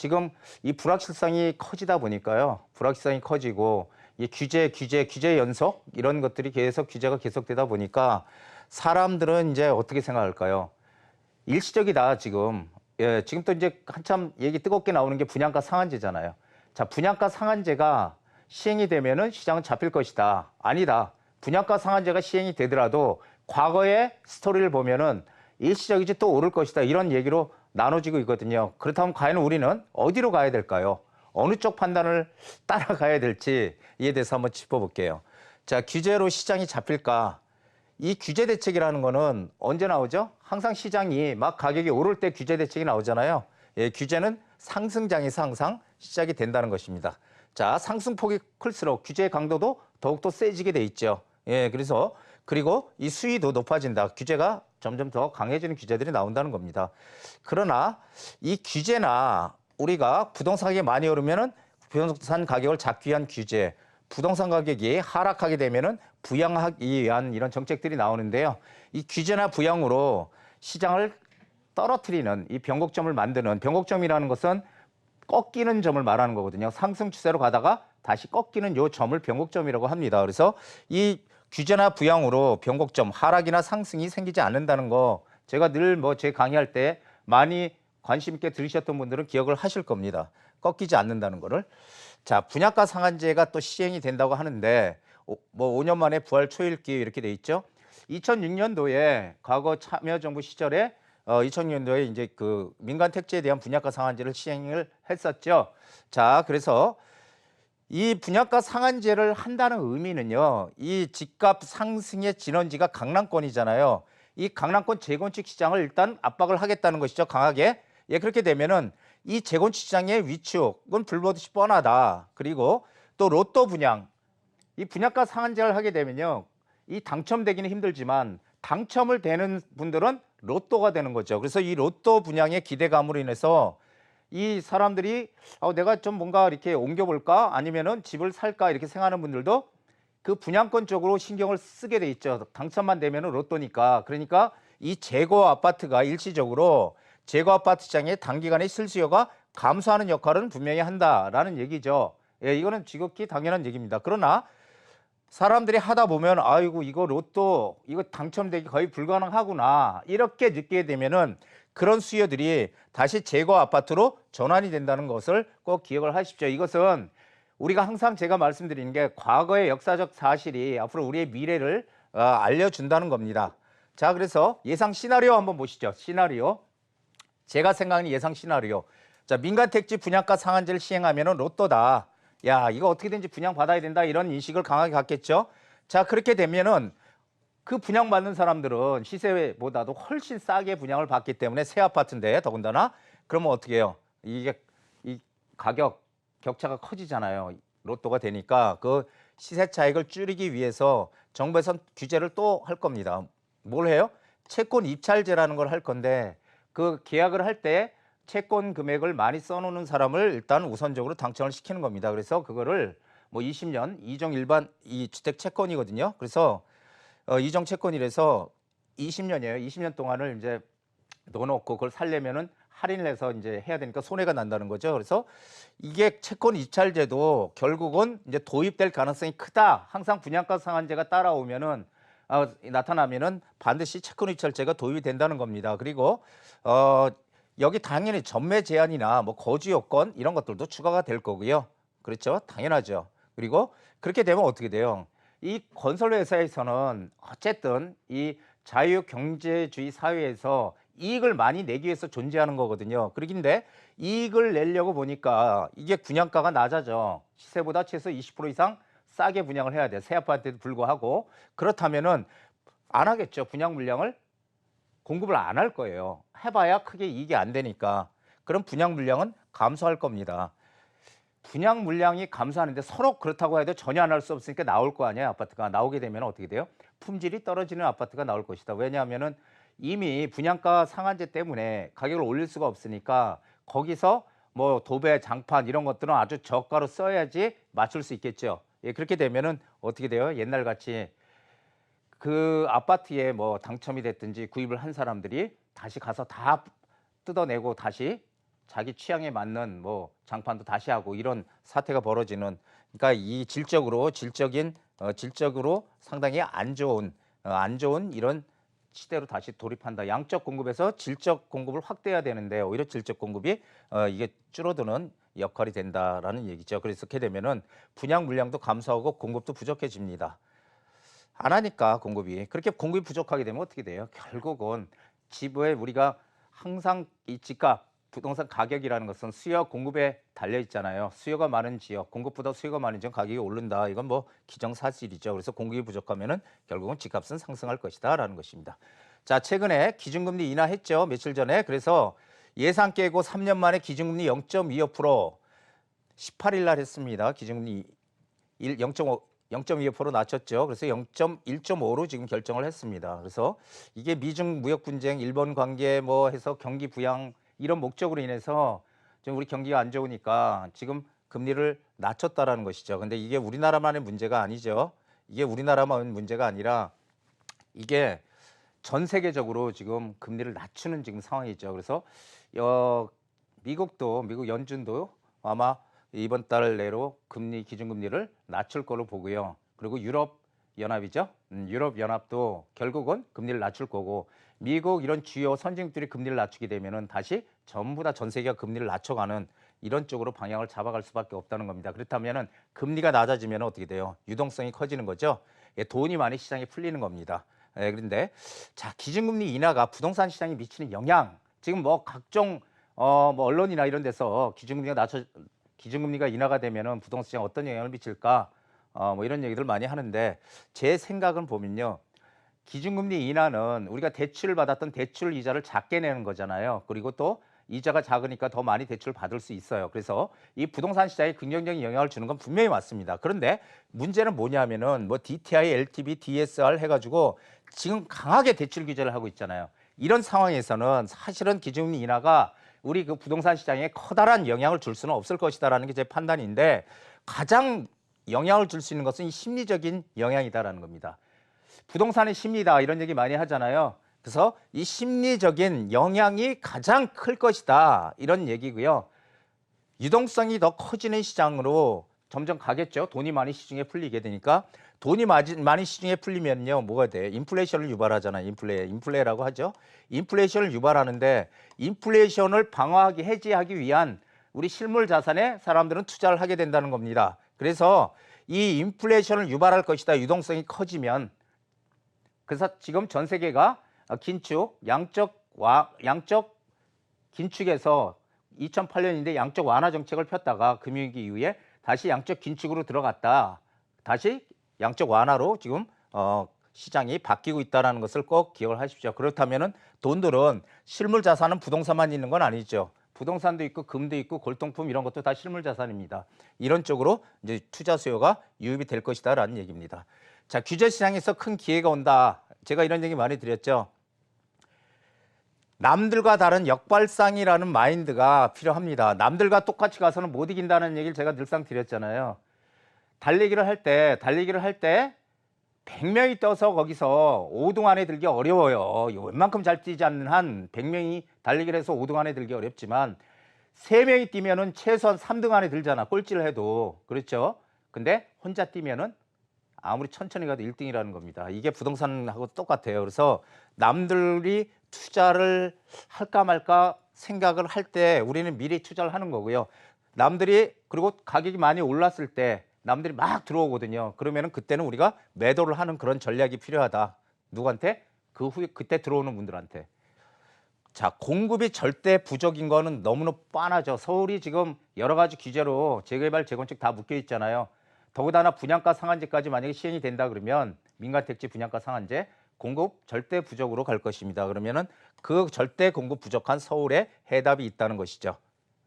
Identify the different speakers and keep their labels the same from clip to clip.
Speaker 1: 지금 이 불확실성이 커지다 보니까요. 불확실성이 커지고 이 규제 연속 이런 것들이 계속 규제가 계속되다 보니까 사람들은 이제 어떻게 생각할까요? 일시적이다 지금. 예, 지금 또 이제 한참 얘기 뜨겁게 나오는 게 분양가 상한제잖아요. 자, 분양가 상한제가 시행이 되면은 시장은 잡힐 것이다. 아니다. 분양가 상한제가 시행이 되더라도 과거의 스토리를 보면은 일시적이지 또 오를 것이다. 이런 얘기로 나눠지고 있거든요. 그렇다면 과연 우리는 어디로 가야 될까요? 어느 쪽 판단을 따라가야 될지 이에 대해서 한번 짚어볼게요. 자, 규제로 시장이 잡힐까? 이 규제 대책이라는 거는 언제 나오죠? 항상 시장이 막 가격이 오를 때 규제 대책이 나오잖아요. 예, 규제는 상승장에서 항상 시작이 된다는 것입니다. 자, 상승폭이 클수록 규제의 강도도 더욱더 세지게 돼 있죠. 예, 그리고 이 수위도 높아진다. 규제가 점점 더 강해지는 규제들이 나온다는 겁니다. 그러나 이 규제나 우리가 부동산 가격이 많이 오르면은 부동산 가격을 잡기 위한 규제, 부동산 가격이 하락하게 되면은 부양하기 위한 이런 정책들이 나오는데요. 이 규제나 부양으로 시장을 떨어뜨리는 이 변곡점을 만드는 변곡점이라는 것은 꺾이는 점을 말하는 거거든요. 상승 추세로 가다가 다시 꺾이는 요 점을 변곡점이라고 합니다. 그래서 이 규제나 부양으로 변곡점, 하락이나 상승이 생기지 않는다는 거 제가 늘 뭐 제 강의할 때 많이 관심 있게 들으셨던 분들은 기억을 하실 겁니다. 꺾이지 않는다는 거를. 자, 분양가 상한제가 또 시행이 된다고 하는데 뭐 5년 만에 부활 초읽기 이렇게 돼 있죠. 2006년도에 과거 참여정부 시절에 2000년도에 이제 그 민간 택지에 대한 분양가 상한제를 시행을 했었죠. 자, 그래서 이 분양가 상한제를 한다는 의미는요. 이 집값 상승의 진원지가 강남권이잖아요. 이 강남권 재건축 시장을 일단 압박을 하겠다는 것이죠. 강하게. 예, 그렇게 되면은 이 재건축 시장의 위축은 불보듯이 뻔하다. 그리고 또 로또 분양. 이 분양가 상한제를 하게 되면요. 이 당첨되기는 힘들지만 당첨을 되는 분들은 로또가 되는 거죠. 그래서 이 로또 분양의 기대감으로 인해서 이 사람들이 내가 좀 뭔가 이렇게 옮겨볼까 아니면은 집을 살까 이렇게 생각하는 분들도 그 분양권 쪽으로 신경을 쓰게 돼 있죠. 당첨만 되면은 로또니까. 그러니까 이 재고 아파트가 일시적으로 재고 아파트 시장의 단기간의 실수요가 감소하는 역할은 분명히 한다라는 얘기죠. 예, 이거는 지극히 당연한 얘기입니다. 그러나 사람들이 하다 보면 아이고 이거 로또 이거 당첨되기 거의 불가능하구나 이렇게 느끼게 되면은 그런 수요들이 다시 재고 아파트로 전환이 된다는 것을 꼭 기억을 하십시오. 이것은 우리가 항상 제가 말씀드리는 게 과거의 역사적 사실이 앞으로 우리의 미래를 알려준다는 겁니다. 자, 그래서 예상 시나리오 한번 보시죠. 시나리오. 제가 생각하는 예상 시나리오. 자, 민간 택지 분양가 상한제를 시행하면은 로또다. 야, 이거 어떻게든지 분양받아야 된다. 이런 인식을 강하게 갖겠죠. 자, 그렇게 되면은 그 분양받는 사람들은 시세보다도 훨씬 싸게 분양을 받기 때문에 새 아파트인데 더군다나 그러면 어떻게 해요? 이게 이 가격 격차가 커지잖아요. 로또가 되니까 그 시세 차익을 줄이기 위해서 정부에선 규제를 또 할 겁니다. 뭘 해요? 채권 입찰제라는 걸 할 건데 그 계약을 할 때 채권 금액을 많이 써놓는 사람을 일단 우선적으로 당첨을 시키는 겁니다. 그래서 그거를 뭐 20년 이종 일반 이 주택 채권이거든요. 그래서 이종 채권이라서 20년이에요. 20년 동안을 이제 넣어놓고 그걸 살려면은 할인을 해서 이제 해야 되니까 손해가 난다는 거죠. 그래서 이게 채권 입찰제도 결국은 이제 도입될 가능성이 크다. 항상 분양가 상한제가 따라오면은 나타나면은 반드시 채권 입찰제가 도입이 된다는 겁니다. 그리고 여기 당연히 전매 제한이나 뭐 거주 요건 이런 것들도 추가가 될 거고요. 그렇죠? 당연하죠. 그리고 그렇게 되면 어떻게 돼요? 이 건설 회사에서는 어쨌든 이 자유경제주의 사회에서 이익을 많이 내기 위해서 존재하는 거거든요. 그런데 이익을 내려고 보니까 이게 분양가가 낮아져. 시세보다 최소 20% 이상 싸게 분양을 해야 돼. 새 아파트에도 불구하고. 그렇다면은 안 하겠죠. 분양 물량을 공급을 안 할 거예요. 해봐야 크게 이익이 안 되니까. 그럼 분양 물량은 감소할 겁니다. 분양 물량이 감소하는데 서로 그렇다고 해도 전혀 안 할 수 없으니까 나올 거 아니에요. 아파트가 나오게 되면 어떻게 돼요? 품질이 떨어지는 아파트가 나올 것이다. 왜냐하면은 이미 분양가 상한제 때문에 가격을 올릴 수가 없으니까 거기서 뭐 도배, 장판 이런 것들은 아주 저가로 써야지 맞출 수 있겠죠. 예, 그렇게 되면은 어떻게 돼요? 옛날 같이 그 아파트에 뭐 당첨이 됐든지 구입을 한 사람들이 다시 가서 다 뜯어내고 다시 자기 취향에 맞는 뭐 장판도 다시 하고 이런 사태가 벌어지는 그러니까 이 질적으로 상당히 안 좋은 이런 시대로 다시 돌입한다. 양적 공급에서 질적 공급을 확대해야 되는데 오히려 질적 공급이 이게 줄어드는 역할이 된다라는 얘기죠. 그래서 그렇게 되면은 분양 물량도 감소하고 공급도 부족해집니다. 안 하니까 공급이 그렇게 공급이 부족하게 되면 어떻게 돼요? 결국은 집에 우리가 항상 이 집값 부동산 가격이라는 것은 수요와 공급에 달려 있잖아요. 수요가 많은 지역, 공급보다 수요가 많은 지역 가격이 오른다. 이건 뭐 기정사실이죠. 그래서 공급이 부족하면은 결국은 집값은 상승할 것이다라는 것입니다. 자, 최근에 기준금리 인하했죠. 며칠 전에. 그래서 예상 깨고 3년 만에 기준금리 0.25% 18일 날 했습니다. 기준금리 0.25% 낮췄죠. 그래서 1.5로 지금 결정을 했습니다. 그래서 이게 미중 무역 분쟁, 일본 관계 뭐 해서 경기 부양 이런 목적으로 인해서 좀 우리 경기가 안 좋으니까 지금 금리를 낮췄다라는 것이죠. 근데 이게 우리나라만의 문제가 아니죠. 이게 우리나라만 문제가 아니라 이게 전 세계적으로 지금 금리를 낮추는 지금 상황이죠. 그래서 미국 연준도 아마 이번 달 내로 기준금리를 낮출 걸로 보고요. 그리고 유럽 연합이죠. 유럽 연합도 결국은 금리를 낮출 거고 미국 이런 주요 선진국들이 금리를 낮추게 되면은 다시 전부 다 전 세계가 금리를 낮춰가는 이런 쪽으로 방향을 잡아갈 수밖에 없다는 겁니다. 그렇다면은 금리가 낮아지면 어떻게 돼요? 유동성이 커지는 거죠. 예, 돈이 많이 시장에 풀리는 겁니다. 예, 그런데 자, 기준금리 인하가 부동산 시장에 미치는 영향 지금 뭐 각종 뭐 언론이나 이런 데서 기준금리가 인하가 되면은 부동산 시장 어떤 영향을 미칠까? 뭐 이런 얘기들 많이 하는데 제 생각은 보면요. 기준금리 인하는 우리가 대출을 받았던 대출 이자를 작게 내는 거잖아요. 그리고 또 이자가 작으니까 더 많이 대출을 받을 수 있어요. 그래서 이 부동산 시장에 긍정적인 영향을 주는 건 분명히 맞습니다. 그런데 문제는 뭐냐면은 뭐 DTI, LTV, DSR 해가지고 지금 강하게 대출 규제를 하고 있잖아요. 이런 상황에서는 사실은 기준금리 인하가 우리 그 부동산 시장에 커다란 영향을 줄 수는 없을 것이다라는 게 제 판단인데 가장 영향을 줄 수 있는 것은 이 심리적인 영향이다라는 겁니다. 부동산의 심리다 이런 얘기 많이 하잖아요. 그래서 이 심리적인 영향이 가장 클 것이다 이런 얘기고요. 유동성이 더 커지는 시장으로 점점 가겠죠. 돈이 많이 시중에 풀리게 되니까 돈이 많이 시중에 풀리면요 뭐가 돼? 인플레이션을 유발하잖아요. 인플레라고 하죠. 인플레이션을 유발하는데 인플레이션을 방어하기 해지하기 위한 우리 실물 자산에 사람들은 투자를 하게 된다는 겁니다. 그래서 이 인플레이션을 유발할 것이다. 유동성이 커지면 그래서 지금 전 세계가 양적 긴축에서 2008년인데 양적 완화 정책을 폈다가 금융위기 이후에 다시 양적 긴축으로 들어갔다. 다시 양적 완화로 지금 시장이 바뀌고 있다는 것을 꼭 기억을 하십시오. 그렇다면은 돈들은 실물 자산은 부동산만 있는 건 아니죠. 부동산도 있고 금도 있고 골동품 이런 것도 다 실물 자산입니다. 이런 쪽으로 이제 투자 수요가 유입이 될 것이다라는 얘기입니다. 자, 규제 시장에서 큰 기회가 온다. 제가 이런 얘기 많이 드렸죠. 남들과 다른 역발상이라는 마인드가 필요합니다. 남들과 똑같이 가서는 못 이긴다는 얘기를 제가 늘상 드렸잖아요. 달리기를 할 때 100명이 떠서 거기서 5등 안에 들기 어려워요. 웬만큼 잘 뛰지 않는 한 100명이 달리기를 해서 5등 안에 들기 어렵지만 3명이 뛰면은 최소한 3등 안에 들잖아. 꼴찌를 해도. 그렇죠? 근데 혼자 뛰면은 아무리 천천히 가도 1등이라는 겁니다. 이게 부동산하고 똑같아요. 그래서 남들이 투자를 할까 말까 생각을 할 때 우리는 미리 투자를 하는 거고요. 그리고 가격이 많이 올랐을 때 남들이 막 들어오거든요. 그러면은 그때는 우리가 매도를 하는 그런 전략이 필요하다. 누구한테? 그때 들어오는 분들한테. 자, 공급이 절대 부족인 거는 너무나 뻔하죠. 서울이 지금 여러 가지 규제로 재개발, 재건축 다 묶여 있잖아요. 더군다나 분양가 상한제까지 만약에 시행이 된다 그러면 민간택지 분양가 상한제 공급 절대 부족으로 갈 것입니다. 그러면은 그 절대 공급 부족한 서울에 해답이 있다는 것이죠.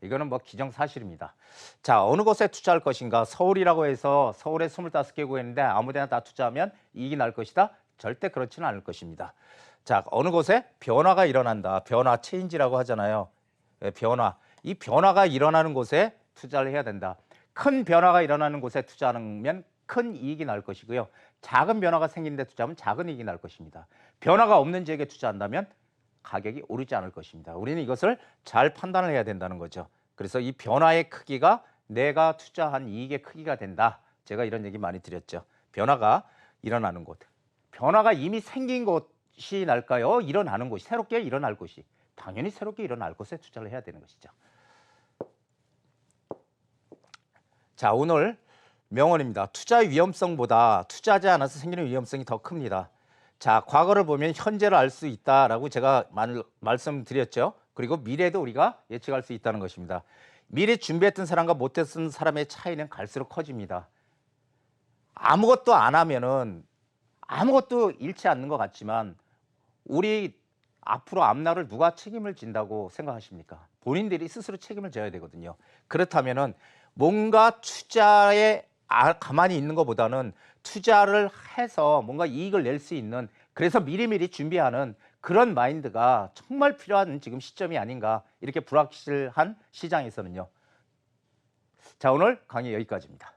Speaker 1: 이거는 뭐 기정사실입니다. 자, 어느 곳에 투자할 것인가? 서울이라고 해서 서울에 25개 구했는데 아무 데나 다 투자하면 이익이 날 것이다? 절대 그렇지는 않을 것입니다. 자, 어느 곳에 변화가 일어난다. 변화, 체인지라고 하잖아요. 변화. 이 변화가 일어나는 곳에 투자를 해야 된다. 큰 변화가 일어나는 곳에 투자하면 큰 이익이 날 것이고요. 작은 변화가 생기는 데 투자하면 작은 이익이 날 것입니다. 변화가 없는 지역에 투자한다면 가격이 오르지 않을 것입니다. 우리는 이것을 잘 판단을 해야 된다는 거죠. 그래서 이 변화의 크기가 내가 투자한 이익의 크기가 된다. 제가 이런 얘기 많이 드렸죠. 변화가 일어나는 곳. 변화가 이미 생긴 곳이 날까요? 일어나는 곳이, 새롭게 일어날 곳이. 당연히 새롭게 일어날 곳에 투자를 해야 되는 것이죠. 자, 오늘 명언입니다. 투자의 위험성보다 투자하지 않아서 생기는 위험성이 더 큽니다. 자, 과거를 보면 현재를 알 수 있다라고 제가 말씀드렸죠. 그리고 미래도 우리가 예측할 수 있다는 것입니다. 미리 준비했던 사람과 못했던 사람의 차이는 갈수록 커집니다. 아무것도 안 하면은 아무것도 잃지 않는 것 같지만 우리 앞으로 앞날을 누가 책임을 진다고 생각하십니까? 본인들이 스스로 책임을 져야 되거든요. 그렇다면은 뭔가 투자에 가만히 있는 것보다는 투자를 해서 뭔가 이익을 낼 수 있는, 그래서 미리미리 준비하는 그런 마인드가 정말 필요한 지금 시점이 아닌가, 이렇게 불확실한 시장에서는요. 자, 오늘 강의 여기까지입니다.